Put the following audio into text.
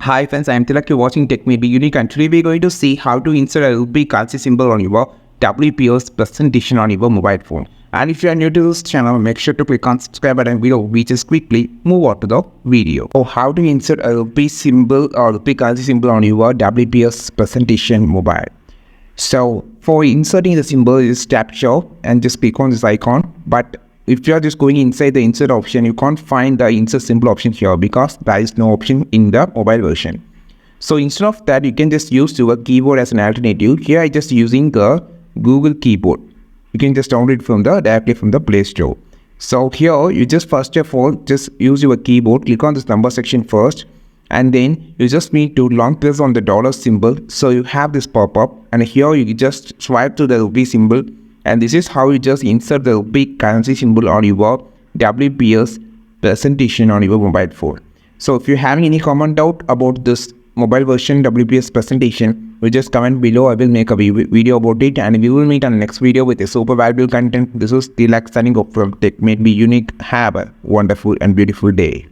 Hi friends, I am Tilak. You're watching Tech May Be Unique, and today we're going to see how to insert a rupee currency symbol on your WPO's presentation on your mobile phone. And if you are new to this channel, make sure to click on subscribe button below. We just quickly move on to the video. So how to insert a rupee symbol or rupee currency symbol on your WPO's presentation mobile. So for inserting the symbol, just tap show and just click on this icon. But if you are just going inside the insert option, you can't find the insert symbol option here because there is no option in the mobile version. So instead of that, you can just use your keyboard as an alternative. Here I just using the Google keyboard. You can just download it directly from the Play Store. So here you just first of all just use your keyboard, click on this number section first, and then you just need to long press on the dollar symbol. So you have this pop-up, and here you just swipe to the rupee symbol. And this is how you just insert the rupee currency symbol on your WPS presentation on your mobile phone. So if you're having any comment out about this mobile version WPS presentation, you just comment below. I will make a video about it, and we will meet on the next video with a super valuable content. This is Tilak signing off from Tech May Be Unique. Have a wonderful and beautiful day.